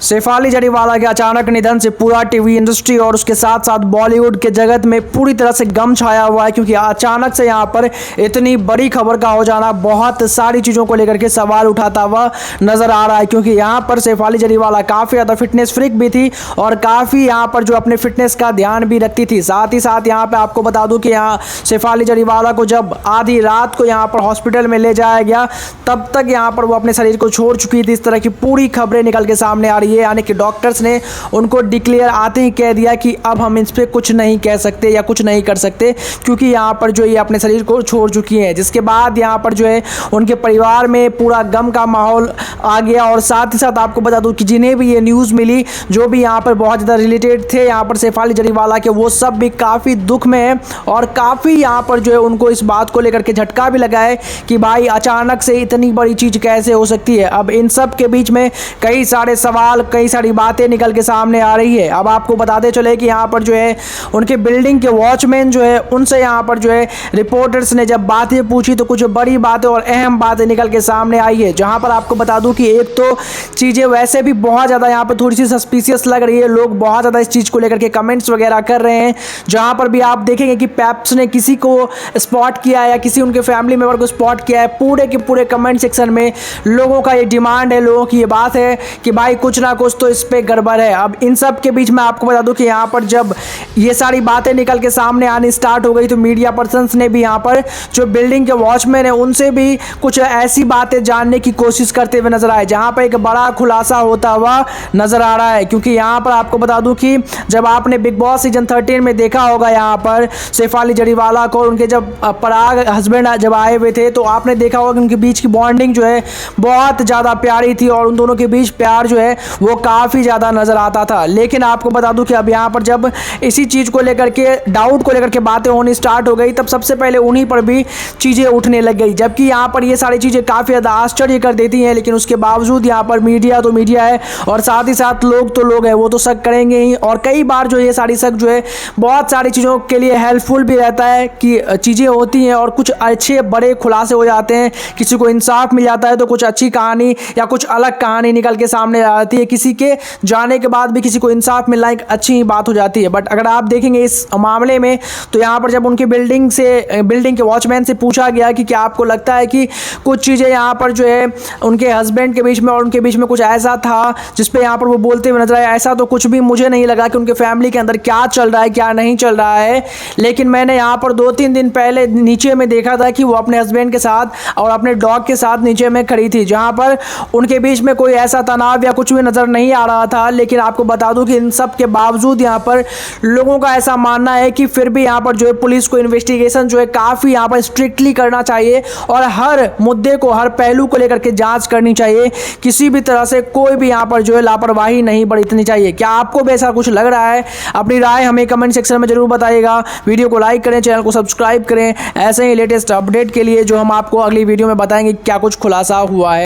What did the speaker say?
शेफाली जरीवाला के अचानक निधन से पूरा टीवी इंडस्ट्री और उसके साथ साथ बॉलीवुड के जगत में पूरी तरह से गम छाया हुआ है, क्योंकि अचानक से यहाँ पर इतनी बड़ी खबर का हो जाना बहुत सारी चीज़ों को लेकर के सवाल उठाता हुआ नजर आ रहा है। क्योंकि यहाँ पर शेफाली जरीवाला काफ़ी ज़्यादा फिटनेस फ्रीक भी थी और काफ़ी यहाँ पर जो अपने फिटनेस का ध्यान भी रखती थी। साथ ही साथ यहाँ पर आपको बता दूँ कि यहाँ शेफाली जरीवाला को जब आधी रात को यहाँ पर हॉस्पिटल में ले जाया गया, तब तक यहाँ पर वो अपने शरीर को छोड़ चुकी थी। इस तरह की पूरी खबरें निकल के सामने आ रही है, यानी कि डॉक्टर्स ने उनको डिक्लेयर आते ही कह दिया कि अब हम इस पर कुछ नहीं कह सकते या कुछ नहीं कर सकते, क्योंकि यहाँ पर जो ये अपने शरीर को छोड़ चुकी हैं। जिसके बाद यहाँ पर जो है उनके परिवार में पूरा गम का माहौल आ गया। और साथ ही साथ आपको बता दूं कि जिन्हें भी ये न्यूज़ मिली, जो भी यहाँ पर बहुत ज़्यादा रिलेटेड थे यहाँ पर शेफाली जरीवाला के, वो सब भी काफ़ी दुख में है और काफ़ी यहाँ पर जो है उनको इस बात को लेकर के झटका भी लगा है कि भाई अचानक से इतनी बड़ी चीज़ कैसे हो सकती है। अब इन सब के बीच में कई सारे सवाल, कई सारी बातें निकल के सामने आ रही है। अब आपको बताते चले कि यहाँ पर जो है उनके बिल्डिंग के वॉचमैन जो है, उनसे यहाँ पर जो है रिपोर्टर्स ने जब बातें पूछी तो कुछ बड़ी बातें और अहम बातें निकल के सामने आई है। जहाँ पर आपको बता दूं कि एक तो चीज़ें वैसे भी बहुत ज़्यादा यहाँ पर थोड़ी सी सस्पिशियस लग रही है, लोग बहुत ज़्यादा इस चीज़ को लेकर के कमेंट्स वगैरह कर रहे हैं। जहाँ पर भी आप देखेंगे कि पैप्स ने किसी को स्पॉट किया है या किसी उनके फैमिली मेम्बर को स्पॉट किया है, पूरे के पूरे कमेंट सेक्शन में लोगों का ये डिमांड है, लोगों की ये बात है कि भाई कुछ ना कुछ तो इस पे गड़बड़ है। अब इन सब के बीच में आपको बता दूं कि यहाँ पर जब ये सारी बातें निकल के सामने आनी स्टार्ट हो गई तो मीडिया पर्सन्स ने भी यहाँ पर जो बिल्डिंग के वॉचमैन है उनसे भी कुछ ऐसी बातें जानने की कोशिश करते हुए नजर आए, जहाँ पर एक बड़ा खुलासा होता हुआ नजर आ रहा है। क्योंकि यहाँ पर आपको बता दूं कि जब आपने बिग बॉस सीजन 13 में देखा होगा यहाँ पर शेफाली जरीवाला को, उनके जब पराग हस्बैंड जब आए हुए थे, तो आपने देखा होगा कि उनके बीच की बॉन्डिंग जो है बहुत ज़्यादा प्यारी थी और उन दोनों के बीच प्यार जो है वो काफ़ी ज़्यादा नज़र आता था। लेकिन आपको बता दूं कि अब यहाँ पर जब इसी चीज़ को लेकर के, डाउट को लेकर के बातें होनी स्टार्ट हो गई, तब सबसे पहले उन्हीं पर भी चीज़ें उठने लग गई। जबकि यहाँ पर ये सारी चीज़ें काफ़ी ज़्यादा आश्चर्य कर देती हैं, लेकिन उसके बावजूद यहाँ पर मीडिया तो मीडिया है और साथ ही साथ लोग तो लोग हैं, वो तो शक करेंगे ही। और कई बार जो ये सारी शक जो है बहुत सारी चीज़ों के लिए हेल्पफुल भी रहता है कि चीज़ें होती हैं और कुछ अच्छे बड़े खुलासे हो जाते हैं, किसी को इंसाफ मिल जाता है तो कुछ अच्छी कहानी या कुछ अलग कहानी निकल के सामने आती है। किसी के जाने के बाद भी किसी को इंसाफ मिलना एक अच्छी बात हो जाती है। बट अगर आप देखेंगे इस मामले में, तो यहाँ पर जब उनके बिल्डिंग के वॉचमैन से पूछा गया कि क्या आपको लगता है कि कुछ चीज़ें यहाँ पर जो है उनके हस्बैंड के बीच में और उनके बीच में कुछ ऐसा था जिस पे यहाँ पर वो बोलते हुए नजर आए, ऐसा तो कुछ भी मुझे नहीं लगा कि उनके फैमिली के अंदर क्या चल रहा है क्या नहीं चल रहा है। लेकिन मैंने यहाँ पर 2-3 दिन पहले नीचे में देखा था कि वो अपने हस्बैंड के साथ और अपने डॉग के साथ नीचे में खड़ी थी, जहाँ पर उनके बीच में कोई ऐसा तनाव या कुछ भी नज़र नहीं आ रहा था। लेकिन आपको बता दूं कि इन सब के बावजूद यहाँ पर लोगों का ऐसा मानना है कि फिर भी यहाँ पर जो है पुलिस को इन्वेस्टिगेशन जो है काफ़ी यहाँ पर स्ट्रिक्टली करना चाहिए और हर मुद्दे को, हर पहलू को लेकर के जांच करनी चाहिए। किसी भी तरह से कोई भी यहाँ पर जो है लापरवाही नहीं बरतनी चाहिए। क्या आपको भी ऐसा कुछ लग रहा है? अपनी राय हमें कमेंट सेक्शन में जरूर बताइएगा। वीडियो को लाइक करें, चैनल को सब्सक्राइब करें ऐसे ही लेटेस्ट अपडेट के लिए, जो हम आपको अगली वीडियो में बताएंगे क्या कुछ खुलासा हुआ है।